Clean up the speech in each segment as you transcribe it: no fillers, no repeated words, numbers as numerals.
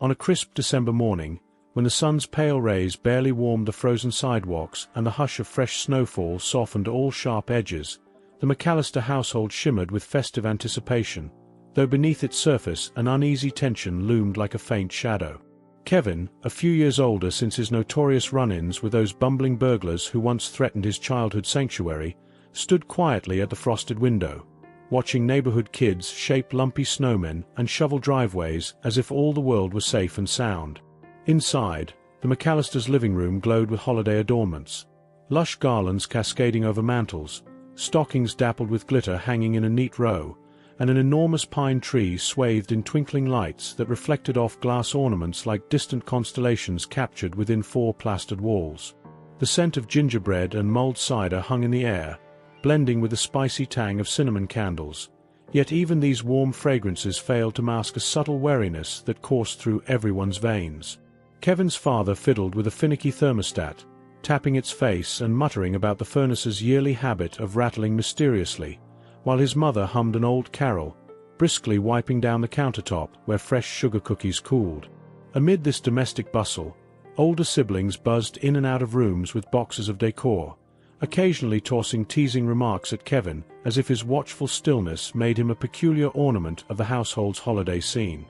On a crisp December morning, when the sun's pale rays barely warmed the frozen sidewalks and the hush of fresh snowfall softened all sharp edges, the McCallister household shimmered with festive anticipation, though beneath its surface an uneasy tension loomed like a faint shadow. Kevin, a few years older since his notorious run-ins with those bumbling burglars who once threatened his childhood sanctuary, stood quietly at the frosted window, watching neighborhood kids shape lumpy snowmen and shovel driveways as if all the world were safe and sound. Inside, the McCallisters' living room glowed with holiday adornments. Lush garlands cascading over mantels, stockings dappled with glitter hanging in a neat row, and an enormous pine tree swathed in twinkling lights that reflected off glass ornaments like distant constellations captured within four plastered walls. The scent of gingerbread and mulled cider hung in the air, blending with the spicy tang of cinnamon candles, yet even these warm fragrances failed to mask a subtle wariness that coursed through everyone's veins. Kevin's father fiddled with a finicky thermostat, tapping its face and muttering about the furnace's yearly habit of rattling mysteriously, while his mother hummed an old carol, briskly wiping down the countertop where fresh sugar cookies cooled. Amid this domestic bustle, older siblings buzzed in and out of rooms with boxes of decor, occasionally tossing teasing remarks at Kevin as if his watchful stillness made him a peculiar ornament of the household's holiday scene.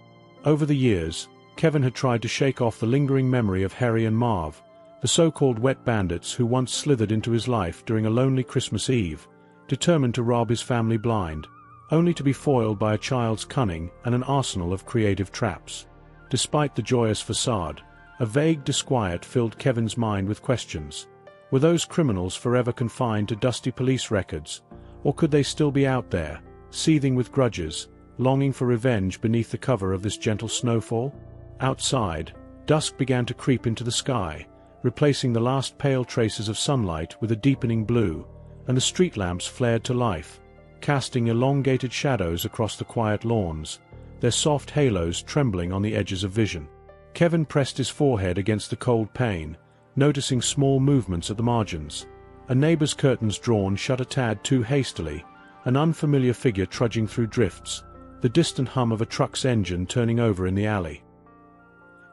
Over the years, Kevin had tried to shake off the lingering memory of Harry and Marv, the so-called wet bandits who once slithered into his life during a lonely Christmas Eve, determined to rob his family blind, only to be foiled by a child's cunning and an arsenal of creative traps. Despite the joyous facade, a vague disquiet filled Kevin's mind with questions. Were those criminals forever confined to dusty police records, or could they still be out there, seething with grudges, longing for revenge beneath the cover of this gentle snowfall? Outside, dusk began to creep into the sky, replacing the last pale traces of sunlight with a deepening blue, and the street lamps flared to life, casting elongated shadows across the quiet lawns, their soft halos trembling on the edges of vision. Kevin pressed his forehead against the cold pane, noticing small movements at the margins. A neighbor's curtains drawn shut a tad too hastily, an unfamiliar figure trudging through drifts, the distant hum of a truck's engine turning over in the alley.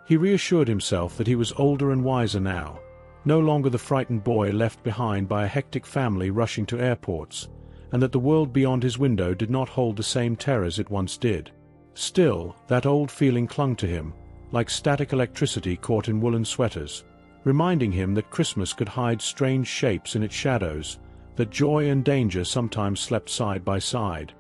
He reassured himself that he was older and wiser now, no longer the frightened boy left behind by a hectic family rushing to airports, and that the world beyond his window did not hold the same terrors it once did. Still, that old feeling clung to him, like static electricity caught in woolen sweaters, reminding him that Christmas could hide strange shapes in its shadows, that joy and danger sometimes slept side by side.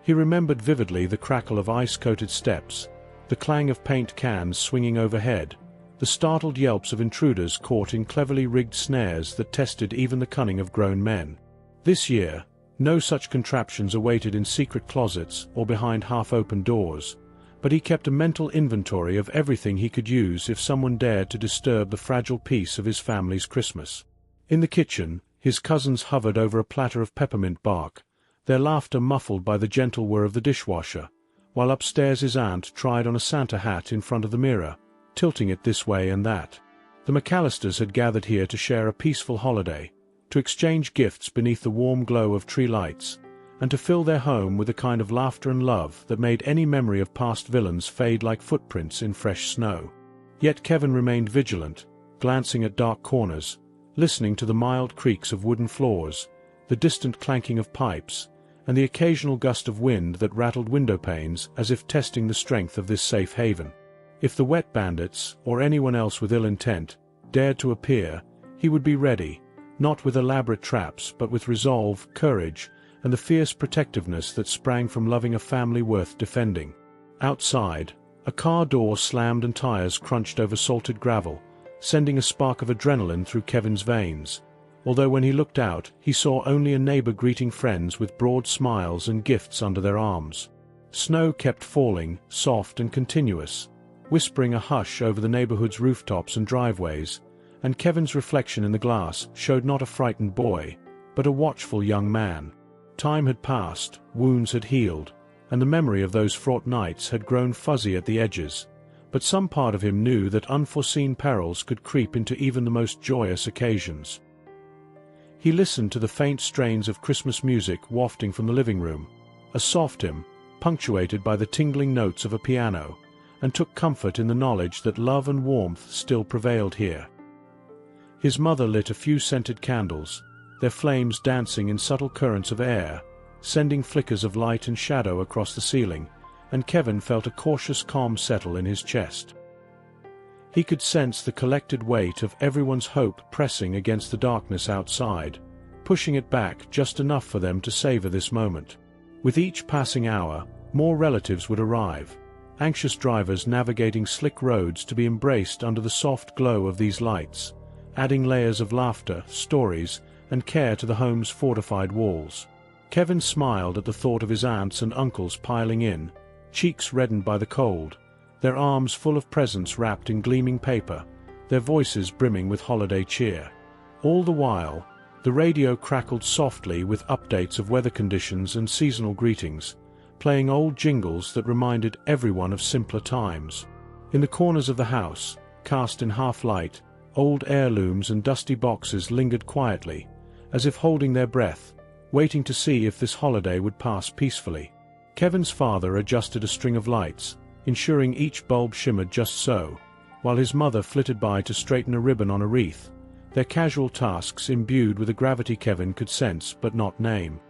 He remembered vividly the crackle of ice-coated steps, the clang of paint cans swinging overhead, the startled yelps of intruders caught in cleverly rigged snares that tested even the cunning of grown men. This year, no such contraptions awaited in secret closets or behind half-open doors, but he kept a mental inventory of everything he could use if someone dared to disturb the fragile peace of his family's Christmas. In the kitchen, his cousins hovered over a platter of peppermint bark, their laughter muffled by the gentle whir of the dishwasher, while upstairs his aunt tried on a Santa hat in front of the mirror, tilting it this way and that. The McCallisters had gathered here to share a peaceful holiday, to exchange gifts beneath the warm glow of tree lights, and to fill their home with a kind of laughter and love that made any memory of past villains fade like footprints in fresh snow. Yet Kevin remained vigilant, glancing at dark corners, listening to the mild creaks of wooden floors, the distant clanking of pipes, and the occasional gust of wind that rattled window panes as if testing the strength of this safe haven. If the wet bandits, or anyone else with ill intent, dared to appear, he would be ready, not with elaborate traps but with resolve, courage, and the fierce protectiveness that sprang from loving a family worth defending. Outside, a car door slammed and tires crunched over salted gravel, sending a spark of adrenaline through Kevin's veins, although when he looked out, he saw only a neighbor greeting friends with broad smiles and gifts under their arms. Snow kept falling, soft and continuous, whispering a hush over the neighborhood's rooftops and driveways, and Kevin's reflection in the glass showed not a frightened boy, but a watchful young man. Time had passed, wounds had healed, and the memory of those fraught nights had grown fuzzy at the edges, but some part of him knew that unforeseen perils could creep into even the most joyous occasions. He listened to the faint strains of Christmas music wafting from the living room, a soft hymn, punctuated by the tingling notes of a piano, and took comfort in the knowledge that love and warmth still prevailed here. His mother lit a few scented candles, their flames dancing in subtle currents of air, sending flickers of light and shadow across the ceiling, and Kevin felt a cautious calm settle in his chest. He could sense the collected weight of everyone's hope pressing against the darkness outside, pushing it back just enough for them to savor this moment. With each passing hour, more relatives would arrive, anxious drivers navigating slick roads to be embraced under the soft glow of these lights, adding layers of laughter, stories, and care to the home's fortified walls. Kevin smiled at the thought of his aunts and uncles piling in, cheeks reddened by the cold, their arms full of presents wrapped in gleaming paper, their voices brimming with holiday cheer. All the while, the radio crackled softly with updates of weather conditions and seasonal greetings, playing old jingles that reminded everyone of simpler times. In the corners of the house, cast in half-light, old heirlooms and dusty boxes lingered quietly, as if holding their breath, waiting to see if this holiday would pass peacefully. Kevin's father adjusted a string of lights, ensuring each bulb shimmered just so, while his mother flitted by to straighten a ribbon on a wreath, their casual tasks imbued with a gravity Kevin could sense but not name.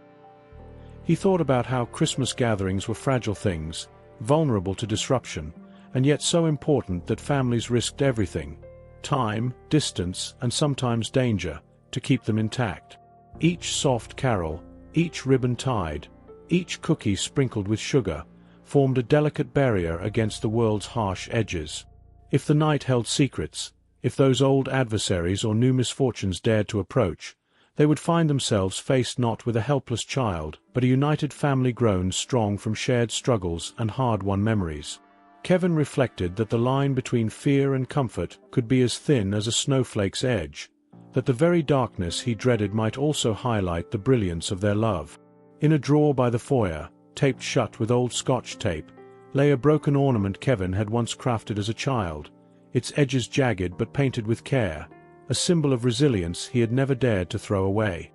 He thought about how Christmas gatherings were fragile things, vulnerable to disruption, and yet so important that families risked everything, time, distance, and sometimes danger, to keep them intact. Each soft carol, each ribbon tied, each cookie sprinkled with sugar, formed a delicate barrier against the world's harsh edges. If the night held secrets, if those old adversaries or new misfortunes dared to approach, they would find themselves faced not with a helpless child, but a united family grown strong from shared struggles and hard-won memories. Kevin reflected that the line between fear and comfort could be as thin as a snowflake's edge, that the very darkness he dreaded might also highlight the brilliance of their love. In a drawer by the foyer, taped shut with old Scotch tape, lay a broken ornament Kevin had once crafted as a child, its edges jagged but painted with care, a symbol of resilience he had never dared to throw away.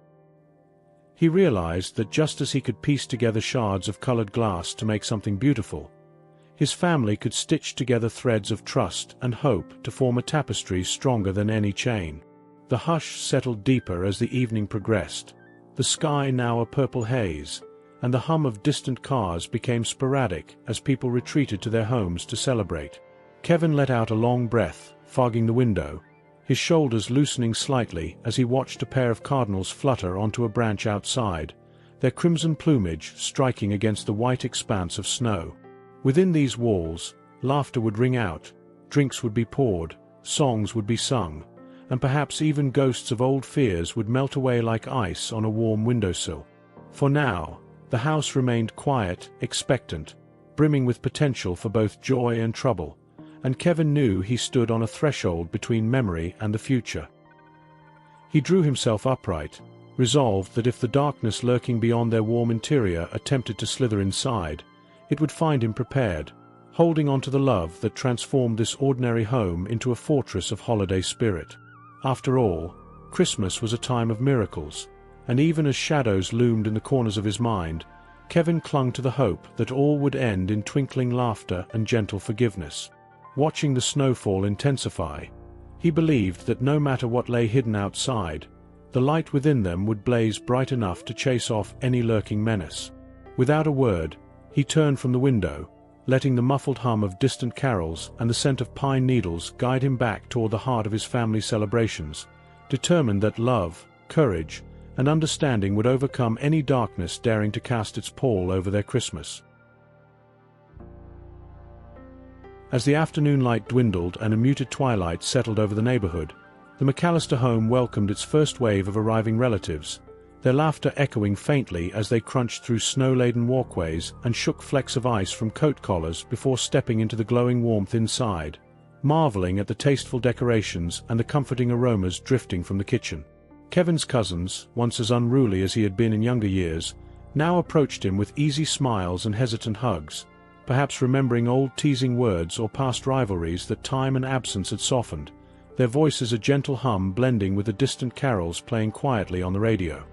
He realized that just as he could piece together shards of colored glass to make something beautiful, his family could stitch together threads of trust and hope to form a tapestry stronger than any chain. The hush settled deeper as the evening progressed, the sky now a purple haze, and the hum of distant cars became sporadic as people retreated to their homes to celebrate. Kevin let out a long breath, fogging the window, his shoulders loosening slightly as he watched a pair of cardinals flutter onto a branch outside, their crimson plumage striking against the white expanse of snow. Within these walls, laughter would ring out, drinks would be poured, songs would be sung, and perhaps even ghosts of old fears would melt away like ice on a warm windowsill. For now, the house remained quiet, expectant, brimming with potential for both joy and trouble, and Kevin knew he stood on a threshold between memory and the future. He drew himself upright, resolved that if the darkness lurking beyond their warm interior attempted to slither inside, it would find him prepared, holding on to the love that transformed this ordinary home into a fortress of holiday spirit. After all, Christmas was a time of miracles, and even as shadows loomed in the corners of his mind, Kevin clung to the hope that all would end in twinkling laughter and gentle forgiveness. Watching the snowfall intensify, he believed that no matter what lay hidden outside, the light within them would blaze bright enough to chase off any lurking menace. Without a word, he turned from the window, letting the muffled hum of distant carols and the scent of pine needles guide him back toward the heart of his family celebrations, determined that love, courage, and understanding would overcome any darkness daring to cast its pall over their Christmas. As the afternoon light dwindled and a muted twilight settled over the neighborhood, the McCallister home welcomed its first wave of arriving relatives, their laughter echoing faintly as they crunched through snow-laden walkways and shook flecks of ice from coat collars before stepping into the glowing warmth inside, marveling at the tasteful decorations and the comforting aromas drifting from the kitchen. Kevin's cousins, once as unruly as he had been in younger years, now approached him with easy smiles and hesitant hugs, perhaps remembering old teasing words or past rivalries that time and absence had softened, their voices a gentle hum blending with the distant carols playing quietly on the radio.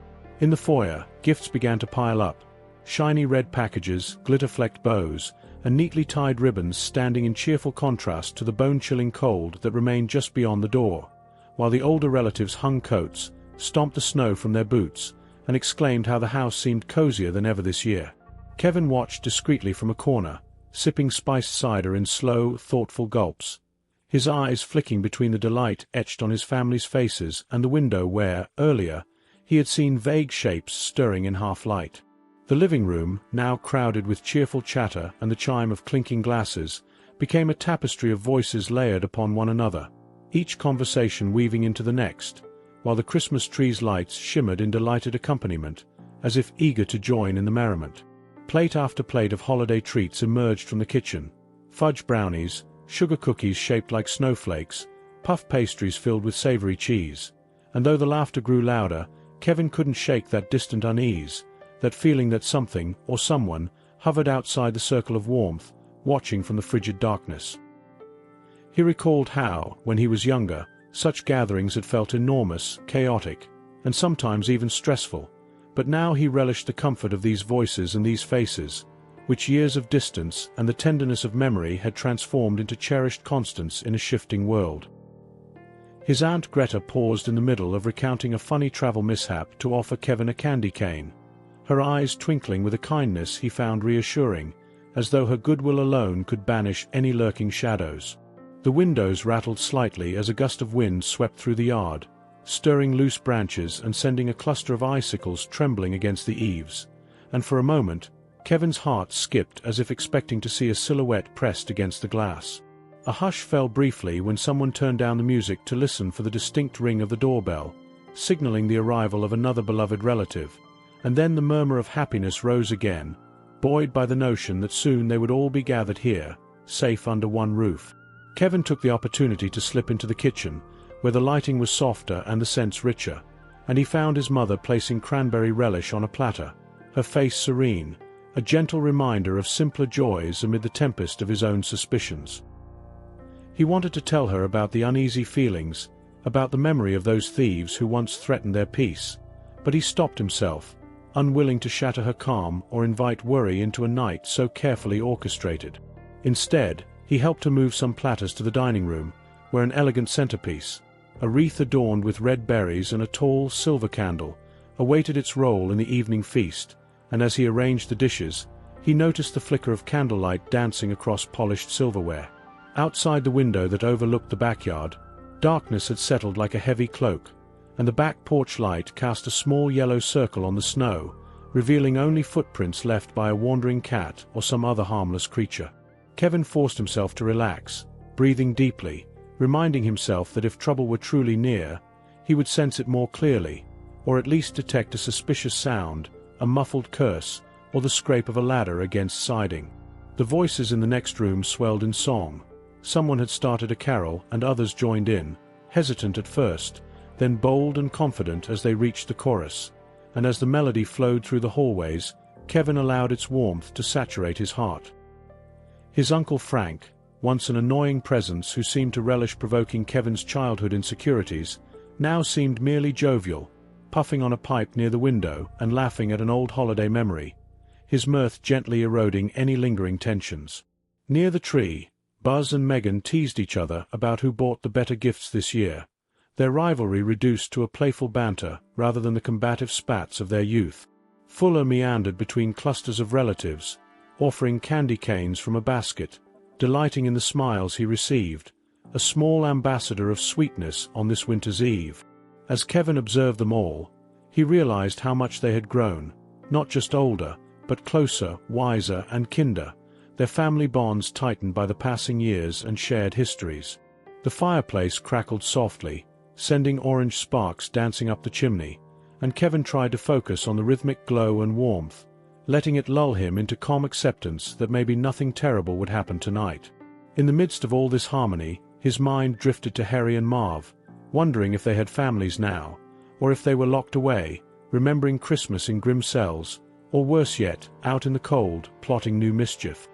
In the foyer, gifts began to pile up, shiny red packages, glitter-flecked bows, and neatly tied ribbons standing in cheerful contrast to the bone-chilling cold that remained just beyond the door, while the older relatives hung coats, stomped the snow from their boots, and exclaimed how the house seemed cozier than ever this year. Kevin watched discreetly from a corner, sipping spiced cider in slow, thoughtful gulps, his eyes flicking between the delight etched on his family's faces and the window where, earlier, he had seen vague shapes stirring in half-light. The living room, now crowded with cheerful chatter and the chime of clinking glasses, became a tapestry of voices layered upon one another, each conversation weaving into the next, while the Christmas tree's lights shimmered in delighted accompaniment, as if eager to join in the merriment. Plate after plate of holiday treats emerged from the kitchen: fudge brownies, sugar cookies shaped like snowflakes, puff pastries filled with savory cheese. And though the laughter grew louder, Kevin couldn't shake that distant unease, that feeling that something, or someone, hovered outside the circle of warmth, watching from the frigid darkness. He recalled how, when he was younger, such gatherings had felt enormous, chaotic, and sometimes even stressful, but now he relished the comfort of these voices and these faces, which years of distance and the tenderness of memory had transformed into cherished constants in a shifting world. His Aunt Greta paused in the middle of recounting a funny travel mishap to offer Kevin a candy cane, her eyes twinkling with a kindness he found reassuring, as though her goodwill alone could banish any lurking shadows. The windows rattled slightly as a gust of wind swept through the yard, stirring loose branches and sending a cluster of icicles trembling against the eaves, and for a moment, Kevin's heart skipped as if expecting to see a silhouette pressed against the glass. A hush fell briefly when someone turned down the music to listen for the distinct ring of the doorbell, signaling the arrival of another beloved relative, and then the murmur of happiness rose again, buoyed by the notion that soon they would all be gathered here, safe under one roof. Kevin took the opportunity to slip into the kitchen, where the lighting was softer and the scents richer, and he found his mother placing cranberry relish on a platter, her face serene, a gentle reminder of simpler joys amid the tempest of his own suspicions. He wanted to tell her about the uneasy feelings, about the memory of those thieves who once threatened their peace, but he stopped himself, unwilling to shatter her calm or invite worry into a night so carefully orchestrated. Instead, he helped her move some platters to the dining room, where an elegant centerpiece, a wreath adorned with red berries and a tall silver candle, awaited its role in the evening feast, and as he arranged the dishes, he noticed the flicker of candlelight dancing across polished silverware. Outside the window that overlooked the backyard, darkness had settled like a heavy cloak, and the back porch light cast a small yellow circle on the snow, revealing only footprints left by a wandering cat or some other harmless creature. Kevin forced himself to relax, breathing deeply, reminding himself that if trouble were truly near, he would sense it more clearly, or at least detect a suspicious sound, a muffled curse, or the scrape of a ladder against siding. The voices in the next room swelled in song. Someone had started a carol and others joined in, hesitant at first, then bold and confident as they reached the chorus, and as the melody flowed through the hallways, Kevin allowed its warmth to saturate his heart. His Uncle Frank, once an annoying presence who seemed to relish provoking Kevin's childhood insecurities, now seemed merely jovial, puffing on a pipe near the window and laughing at an old holiday memory, his mirth gently eroding any lingering tensions. Near the tree, Buzz and Megan teased each other about who bought the better gifts this year, their rivalry reduced to a playful banter rather than the combative spats of their youth. Fuller meandered between clusters of relatives, offering candy canes from a basket, delighting in the smiles he received, a small ambassador of sweetness on this winter's eve. As Kevin observed them all, he realized how much they had grown, not just older, but closer, wiser, and kinder, their family bonds tightened by the passing years and shared histories. The fireplace crackled softly, sending orange sparks dancing up the chimney, and Kevin tried to focus on the rhythmic glow and warmth, letting it lull him into calm acceptance that maybe nothing terrible would happen tonight. In the midst of all this harmony, his mind drifted to Harry and Marv, wondering if they had families now, or if they were locked away, remembering Christmas in grim cells, or worse yet, out in the cold, plotting new mischief.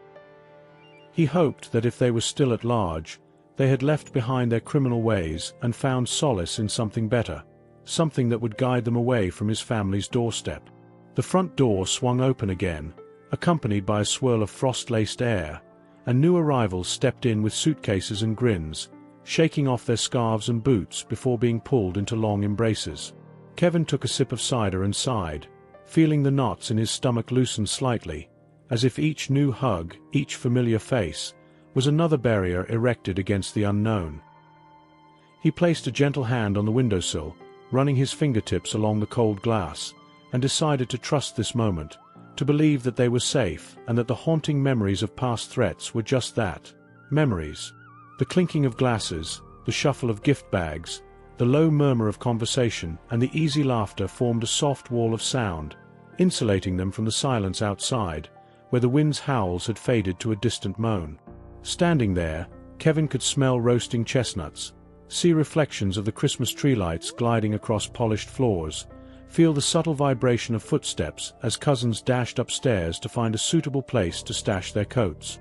He hoped that if they were still at large, they had left behind their criminal ways and found solace in something better, something that would guide them away from his family's doorstep. The front door swung open again, accompanied by a swirl of frost-laced air, and new arrivals stepped in with suitcases and grins, shaking off their scarves and boots before being pulled into long embraces. Kevin took a sip of cider and sighed, feeling the knots in his stomach loosen slightly, as if each new hug, each familiar face, was another barrier erected against the unknown. He placed a gentle hand on the windowsill, running his fingertips along the cold glass, and decided to trust this moment, to believe that they were safe and that the haunting memories of past threats were just that, memories. The clinking of glasses, the shuffle of gift bags, the low murmur of conversation and the easy laughter formed a soft wall of sound, insulating them from the silence outside, where the wind's howls had faded to a distant moan. Standing there, Kevin could smell roasting chestnuts, see reflections of the Christmas tree lights gliding across polished floors, feel the subtle vibration of footsteps as cousins dashed upstairs to find a suitable place to stash their coats.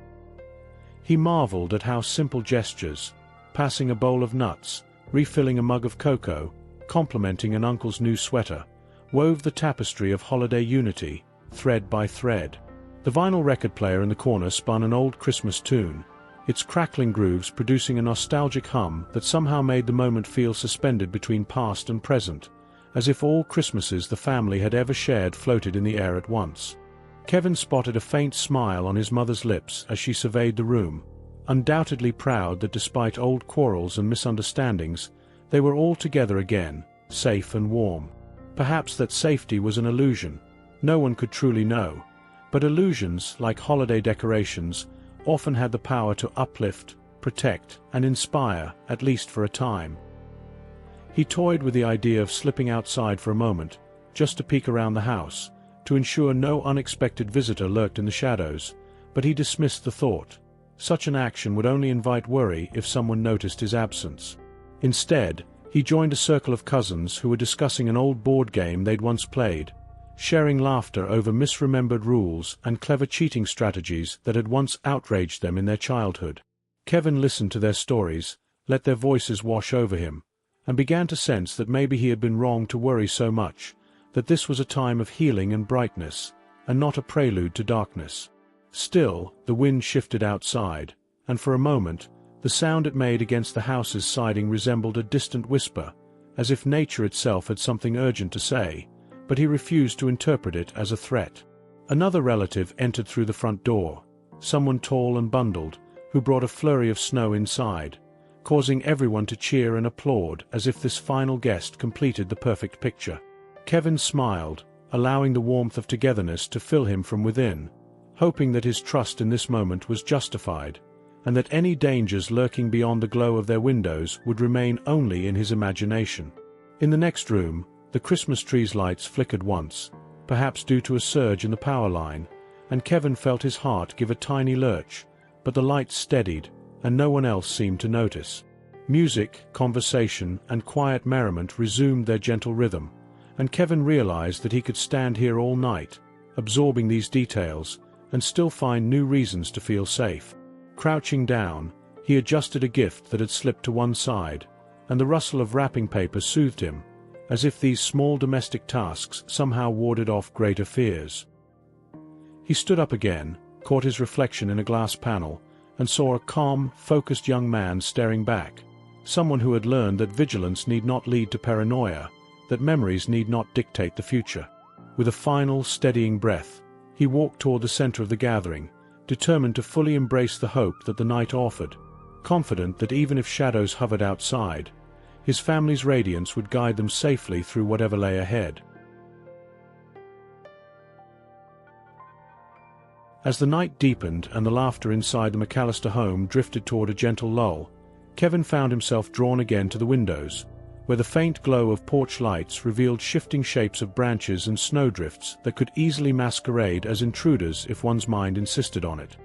He marveled at how simple gestures, passing a bowl of nuts, refilling a mug of cocoa, complimenting an uncle's new sweater, wove the tapestry of holiday unity, thread by thread. The vinyl record player in the corner spun an old Christmas tune, its crackling grooves producing a nostalgic hum that somehow made the moment feel suspended between past and present, as if all Christmases the family had ever shared floated in the air at once. Kevin spotted a faint smile on his mother's lips as she surveyed the room, undoubtedly proud that despite old quarrels and misunderstandings, they were all together again, safe and warm. Perhaps that safety was an illusion. No one could truly know. But illusions, like holiday decorations, often had the power to uplift, protect, and inspire, at least for a time. He toyed with the idea of slipping outside for a moment, just to peek around the house, to ensure no unexpected visitor lurked in the shadows, but he dismissed the thought. Such an action would only invite worry if someone noticed his absence. Instead, he joined a circle of cousins who were discussing an old board game they'd once played, sharing laughter over misremembered rules and clever cheating strategies that had once outraged them in their childhood. Kevin listened to their stories, let their voices wash over him, and began to sense that maybe he had been wrong to worry so much, that this was a time of healing and brightness, and not a prelude to darkness. Still, the wind shifted outside, and for a moment, the sound it made against the house's siding resembled a distant whisper, as if nature itself had something urgent to say, but he refused to interpret it as a threat. Another relative entered through the front door, someone tall and bundled, who brought a flurry of snow inside, causing everyone to cheer and applaud as if this final guest completed the perfect picture. Kevin smiled, allowing the warmth of togetherness to fill him from within, hoping that his trust in this moment was justified, and that any dangers lurking beyond the glow of their windows would remain only in his imagination. In the next room, the Christmas tree's lights flickered once, perhaps due to a surge in the power line, and Kevin felt his heart give a tiny lurch, but the lights steadied, and no one else seemed to notice. Music, conversation, and quiet merriment resumed their gentle rhythm, and Kevin realized that he could stand here all night, absorbing these details, and still find new reasons to feel safe. Crouching down, he adjusted a gift that had slipped to one side, and the rustle of wrapping paper soothed him, as if these small domestic tasks somehow warded off greater fears. He stood up again, caught his reflection in a glass panel, and saw a calm, focused young man staring back, someone who had learned that vigilance need not lead to paranoia, that memories need not dictate the future. With a final, steadying breath, he walked toward the center of the gathering, determined to fully embrace the hope that the night offered, confident that even if shadows hovered outside, his family's radiance would guide them safely through whatever lay ahead. As the night deepened and the laughter inside the McCallister home drifted toward a gentle lull, Kevin found himself drawn again to the windows, where the faint glow of porch lights revealed shifting shapes of branches and snowdrifts that could easily masquerade as intruders if one's mind insisted on it.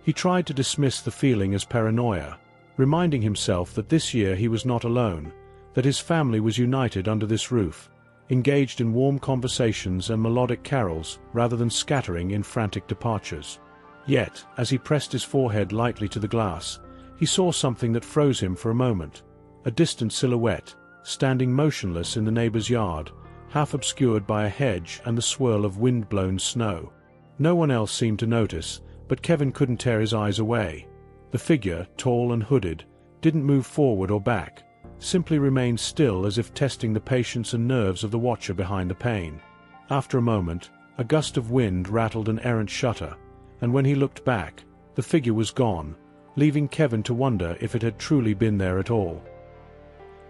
He tried to dismiss the feeling as paranoia, reminding himself that this year he was not alone, that his family was united under this roof, engaged in warm conversations and melodic carols rather than scattering in frantic departures. Yet, as he pressed his forehead lightly to the glass, he saw something that froze him for a moment, a distant silhouette, standing motionless in the neighbor's yard, half obscured by a hedge and the swirl of wind-blown snow. No one else seemed to notice, but Kevin couldn't tear his eyes away. The figure, tall and hooded, didn't move forward or back, simply remained still as if testing the patience and nerves of the watcher behind the pane. After a moment, a gust of wind rattled an errant shutter, and when he looked back, the figure was gone, leaving Kevin to wonder if it had truly been there at all.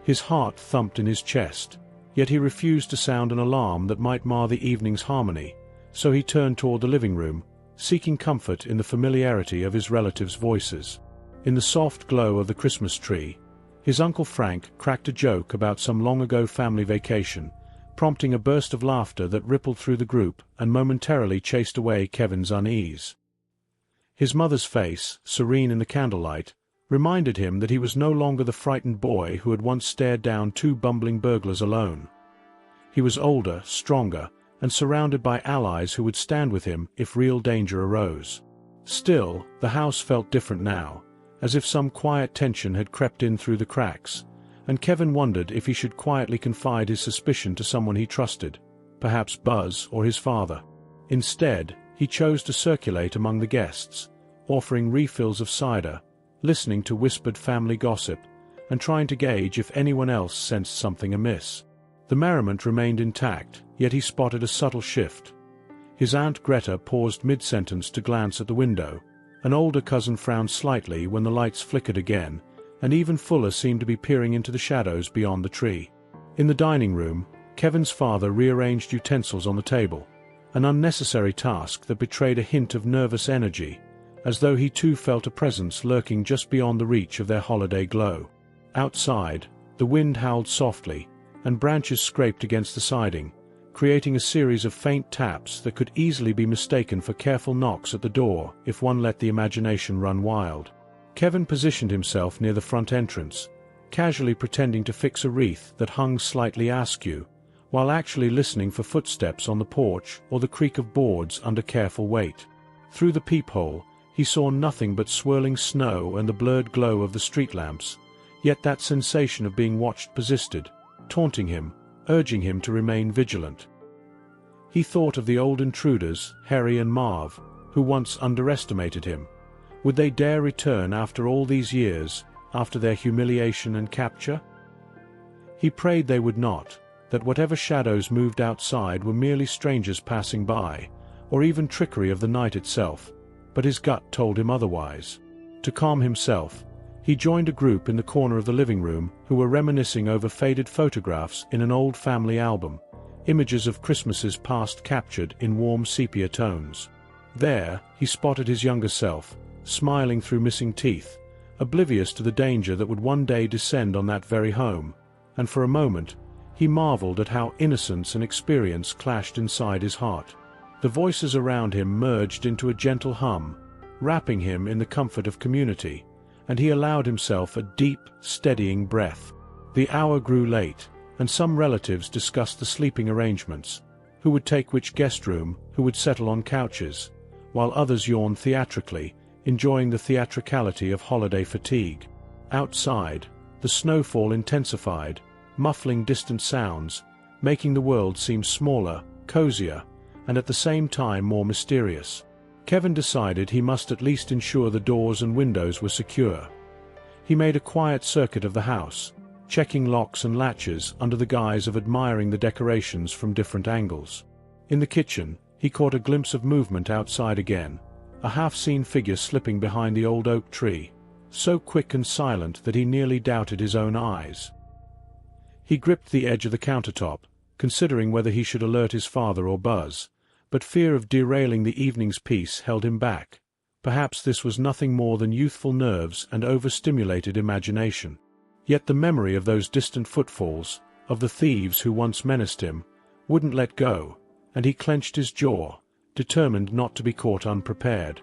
His heart thumped in his chest, yet he refused to sound an alarm that might mar the evening's harmony, so he turned toward the living room, seeking comfort in the familiarity of his relatives' voices. In the soft glow of the Christmas tree, his Uncle Frank cracked a joke about some long-ago family vacation, prompting a burst of laughter that rippled through the group and momentarily chased away Kevin's unease. His mother's face, serene in the candlelight, reminded him that he was no longer the frightened boy who had once stared down two bumbling burglars alone. He was older, stronger, and surrounded by allies who would stand with him if real danger arose. Still, the house felt different now, as if some quiet tension had crept in through the cracks, and Kevin wondered if he should quietly confide his suspicion to someone he trusted, perhaps Buzz or his father. Instead, he chose to circulate among the guests, offering refills of cider, listening to whispered family gossip, and trying to gauge if anyone else sensed something amiss. The merriment remained intact, yet he spotted a subtle shift. His Aunt Greta paused mid-sentence to glance at the window, an older cousin frowned slightly when the lights flickered again, and even Fuller seemed to be peering into the shadows beyond the tree. In the dining room, Kevin's father rearranged utensils on the table, an unnecessary task that betrayed a hint of nervous energy, as though he too felt a presence lurking just beyond the reach of their holiday glow. Outside, the wind howled softly, and branches scraped against the siding, creating a series of faint taps that could easily be mistaken for careful knocks at the door if one let the imagination run wild. Kevin positioned himself near the front entrance, casually pretending to fix a wreath that hung slightly askew, while actually listening for footsteps on the porch or the creak of boards under careful weight. Through the peephole, he saw nothing but swirling snow and the blurred glow of the street lamps, yet that sensation of being watched persisted, taunting him, urging him to remain vigilant. He thought of the old intruders, Harry and Marv, who once underestimated him. Would they dare return after all these years, after their humiliation and capture? He prayed they would not, that whatever shadows moved outside were merely strangers passing by, or even trickery of the night itself, but his gut told him otherwise. To calm himself, he joined a group in the corner of the living room who were reminiscing over faded photographs in an old family album, images of Christmases past captured in warm sepia tones. There, he spotted his younger self, smiling through missing teeth, oblivious to the danger that would one day descend on that very home, and for a moment, he marveled at how innocence and experience clashed inside his heart. The voices around him merged into a gentle hum, wrapping him in the comfort of community, and he allowed himself a deep, steadying breath. The hour grew late, and some relatives discussed the sleeping arrangements, who would take which guest room, who would settle on couches, while others yawned theatrically, enjoying the theatricality of holiday fatigue. Outside, the snowfall intensified, muffling distant sounds, making the world seem smaller, cozier, and at the same time more mysterious. Kevin decided he must at least ensure the doors and windows were secure. He made a quiet circuit of the house, checking locks and latches under the guise of admiring the decorations from different angles. In the kitchen, he caught a glimpse of movement outside again, a half-seen figure slipping behind the old oak tree, so quick and silent that he nearly doubted his own eyes. He gripped the edge of the countertop, considering whether he should alert his father or Buzz, but fear of derailing the evening's peace held him back. Perhaps this was nothing more than youthful nerves and overstimulated imagination. Yet the memory of those distant footfalls, of the thieves who once menaced him, wouldn't let go, and he clenched his jaw, determined not to be caught unprepared.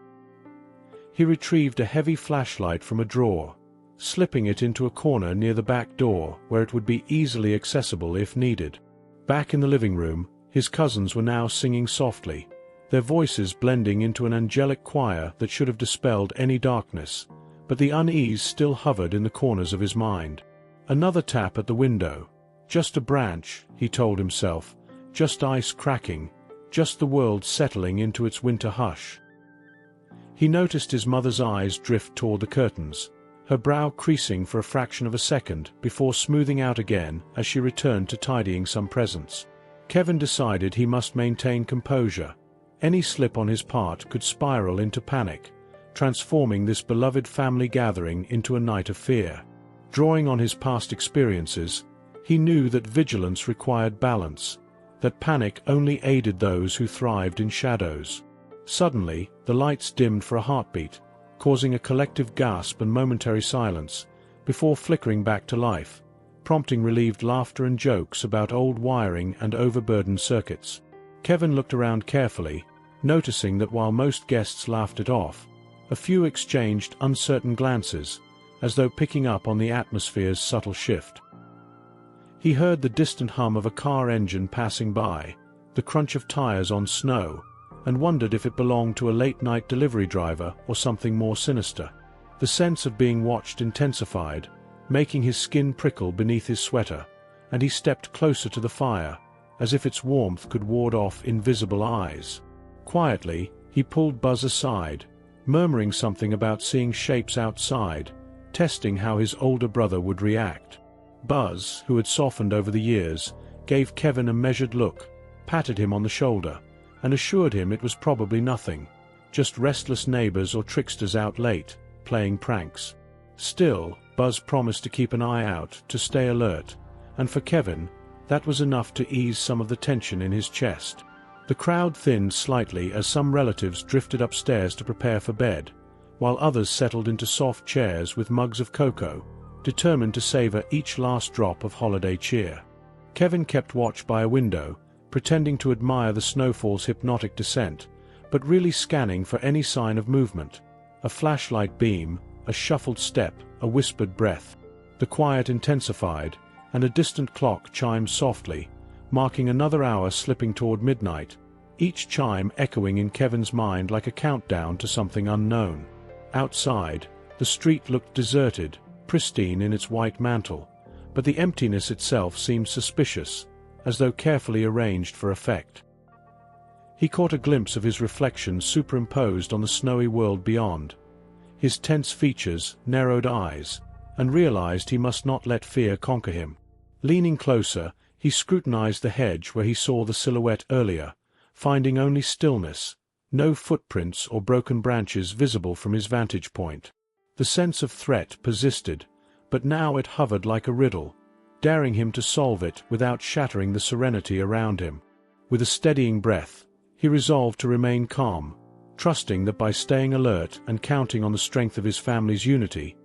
He retrieved a heavy flashlight from a drawer, slipping it into a corner near the back door where it would be easily accessible if needed. Back in the living room, his cousins were now singing softly, their voices blending into an angelic choir that should have dispelled any darkness, but the unease still hovered in the corners of his mind. Another tap at the window. Just a branch, he told himself, just ice cracking, just the world settling into its winter hush. He noticed his mother's eyes drift toward the curtains, her brow creasing for a fraction of a second before smoothing out again as she returned to tidying some presents. Kevin decided he must maintain composure. Any slip on his part could spiral into panic, transforming this beloved family gathering into a night of fear. Drawing on his past experiences, he knew that vigilance required balance, that panic only aided those who thrived in shadows. Suddenly, the lights dimmed for a heartbeat, causing a collective gasp and momentary silence, before flickering back to life, prompting relieved laughter and jokes about old wiring and overburdened circuits. Kevin looked around carefully, noticing that while most guests laughed it off, a few exchanged uncertain glances, as though picking up on the atmosphere's subtle shift. He heard the distant hum of a car engine passing by, the crunch of tires on snow, and wondered if it belonged to a late-night delivery driver or something more sinister. The sense of being watched intensified, making his skin prickle beneath his sweater, and he stepped closer to the fire, as if its warmth could ward off invisible eyes. Quietly, he pulled Buzz aside, murmuring something about seeing shapes outside, testing how his older brother would react. Buzz, who had softened over the years, gave Kevin a measured look, patted him on the shoulder, and assured him it was probably nothing, just restless neighbors or tricksters out late, playing pranks. Still, Buzz promised to keep an eye out, to stay alert, and for Kevin, that was enough to ease some of the tension in his chest. The crowd thinned slightly as some relatives drifted upstairs to prepare for bed, while others settled into soft chairs with mugs of cocoa, determined to savor each last drop of holiday cheer. Kevin kept watch by a window, pretending to admire the snowfall's hypnotic descent, but really scanning for any sign of movement. A flashlight beam, a shuffled step, a whispered breath. The quiet intensified, and a distant clock chimed softly, marking another hour slipping toward midnight, each chime echoing in Kevin's mind like a countdown to something unknown. Outside, the street looked deserted, pristine in its white mantle, but the emptiness itself seemed suspicious, as though carefully arranged for effect. He caught a glimpse of his reflection superimposed on the snowy world beyond, his tense features, narrowed eyes, and realized he must not let fear conquer him. Leaning closer, he scrutinized the hedge where he saw the silhouette earlier, finding only stillness, no footprints or broken branches visible from his vantage point. The sense of threat persisted, but now it hovered like a riddle, daring him to solve it without shattering the serenity around him. With a steadying breath, he resolved to remain calm, trusting that by staying alert and counting on the strength of his family's unity,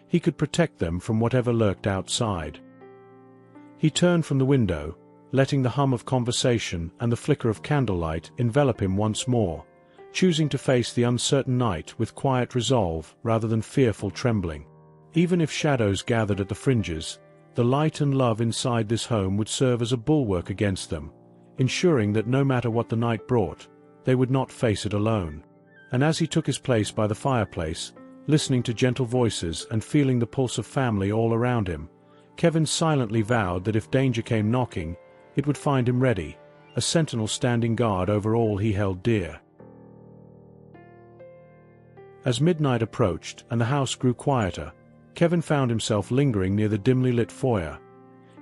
he could protect them from whatever lurked outside. He turned from the window, letting the hum of conversation and the flicker of candlelight envelop him once more, choosing to face the uncertain night with quiet resolve rather than fearful trembling. Even if shadows gathered at the fringes, the light and love inside this home would serve as a bulwark against them, ensuring that no matter what the night brought, they would not face it alone. And as he took his place by the fireplace, listening to gentle voices and feeling the pulse of family all around him, Kevin silently vowed that if danger came knocking, it would find him ready, a sentinel standing guard over all he held dear. As midnight approached and the house grew quieter, Kevin found himself lingering near the dimly lit foyer,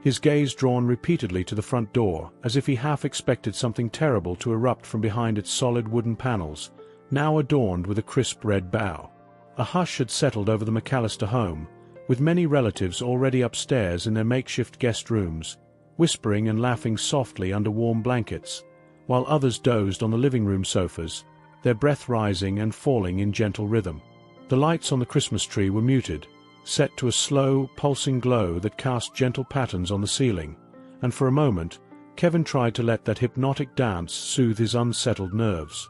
his gaze drawn repeatedly to the front door as if he half expected something terrible to erupt from behind its solid wooden panels, now adorned with a crisp red bough. A hush had settled over the McCallister home, with many relatives already upstairs in their makeshift guest rooms, whispering and laughing softly under warm blankets, while others dozed on the living room sofas, their breath rising and falling in gentle rhythm. The lights on the Christmas tree were muted, set to a slow, pulsing glow that cast gentle patterns on the ceiling, and for a moment, Kevin tried to let that hypnotic dance soothe his unsettled nerves.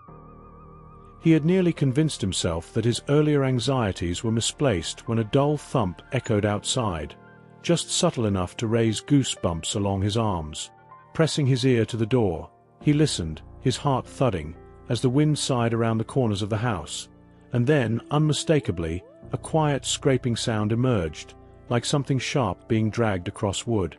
He had nearly convinced himself that his earlier anxieties were misplaced when a dull thump echoed outside, just subtle enough to raise goosebumps along his arms. Pressing his ear to the door, he listened, his heart thudding, as the wind sighed around the corners of the house, and then, unmistakably, a quiet scraping sound emerged, like something sharp being dragged across wood.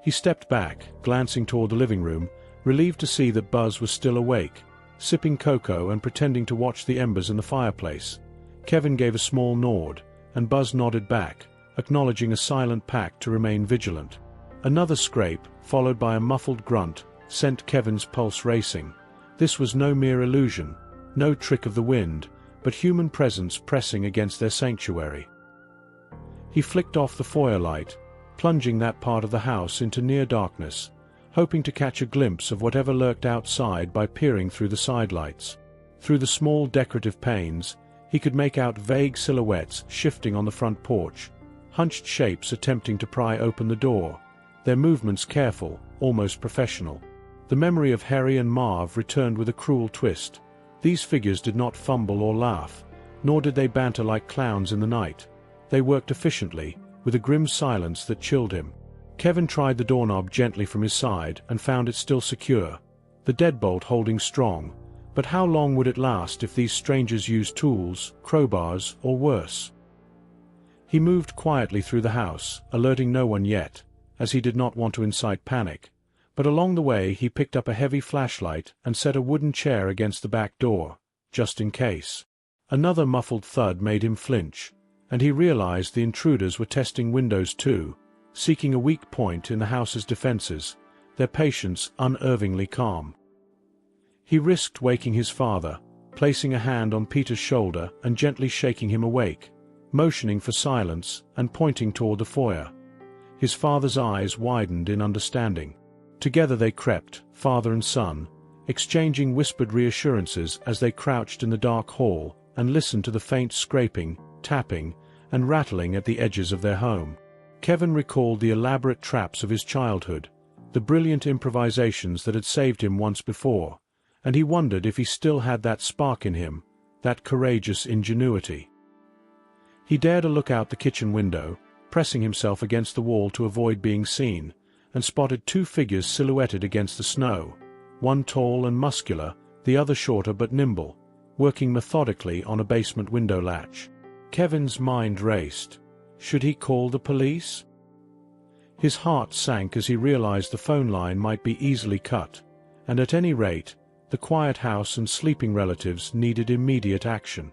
He stepped back, glancing toward the living room, Relieved to see that Buzz was still awake, sipping cocoa and pretending to watch the embers in the fireplace, Kevin gave a small nod, and Buzz nodded back, acknowledging a silent pact to remain vigilant. Another scrape, followed by a muffled grunt, sent Kevin's pulse racing. This was no mere illusion, no trick of the wind, but human presence pressing against their sanctuary. He flicked off the foyer light, plunging that part of the house into near darkness, hoping to catch a glimpse of whatever lurked outside by peering through the sidelights. Through the small decorative panes, he could make out vague silhouettes shifting on the front porch, hunched shapes attempting to pry open the door, their movements careful, almost professional. The memory of Harry and Marv returned with a cruel twist. These figures did not fumble or laugh, nor did they banter like clowns in the night. They worked efficiently, with a grim silence that chilled him. Kevin tried the doorknob gently from his side and found it still secure, the deadbolt holding strong. But how long would it last if these strangers used tools, crowbars, or worse? He moved quietly through the house, alerting no one yet, as he did not want to incite panic. But along the way he picked up a heavy flashlight and set a wooden chair against the back door, just in case. Another muffled thud made him flinch, and he realized the intruders were testing windows too, seeking a weak point in the house's defenses, their patience unervingly calm. He risked waking his father, placing a hand on Peter's shoulder and gently shaking him awake, motioning for silence and pointing toward the foyer. His father's eyes widened in understanding. Together they crept, father and son, exchanging whispered reassurances as they crouched in the dark hall and listened to the faint scraping, tapping, and rattling at the edges of their home. Kevin recalled the elaborate traps of his childhood, the brilliant improvisations that had saved him once before, and he wondered if he still had that spark in him, that courageous ingenuity. He dared a look out the kitchen window, pressing himself against the wall to avoid being seen, and spotted two figures silhouetted against the snow, one tall and muscular, the other shorter but nimble, working methodically on a basement window latch. Kevin's mind raced. Should he call the police? His heart sank as he realized the phone line might be easily cut, and at any rate, the quiet house and sleeping relatives needed immediate action.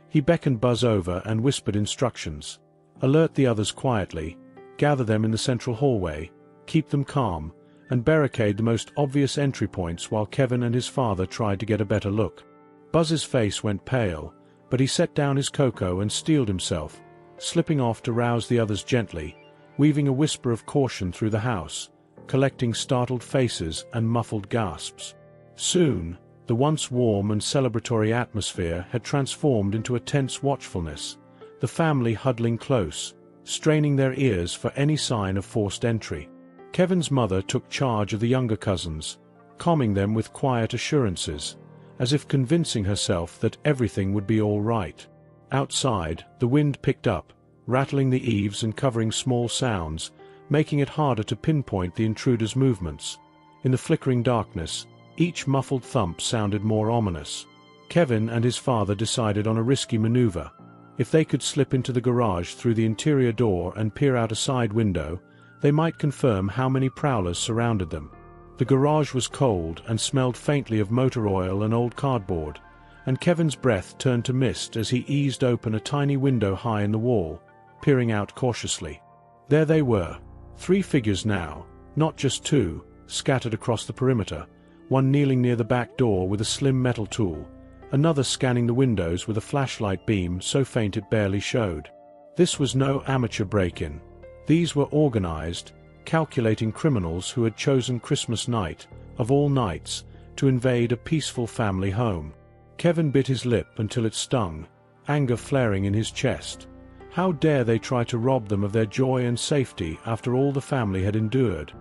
He beckoned Buzz over and whispered instructions. Alert the others quietly, gather them in the central hallway, keep them calm, and barricade the most obvious entry points while Kevin and his father tried to get a better look. Buzz's face went pale, but he set down his cocoa and steeled himself, slipping off to rouse the others gently, weaving a whisper of caution through the house, collecting startled faces and muffled gasps. Soon, the once warm and celebratory atmosphere had transformed into a tense watchfulness, the family huddling close, straining their ears for any sign of forced entry. Kevin's mother took charge of the younger cousins, calming them with quiet assurances, as if convincing herself that everything would be all right. Outside, the wind picked up, rattling the eaves and covering small sounds, making it harder to pinpoint the intruders' movements. In the flickering darkness, each muffled thump sounded more ominous. Kevin and his father decided on a risky maneuver. If they could slip into the garage through the interior door and peer out a side window, they might confirm how many prowlers surrounded them. The garage was cold and smelled faintly of motor oil and old cardboard, and Kevin's breath turned to mist as he eased open a tiny window high in the wall, peering out cautiously. There they were, 3 figures now, not just 2, scattered across the perimeter, one kneeling near the back door with a slim metal tool, another scanning the windows with a flashlight beam so faint it barely showed. This was no amateur break-in. These were organized, calculating criminals who had chosen Christmas night, of all nights, to invade a peaceful family home. Kevin bit his lip until it stung, anger flaring in his chest. How dare they try to rob them of their joy and safety after all the family had endured?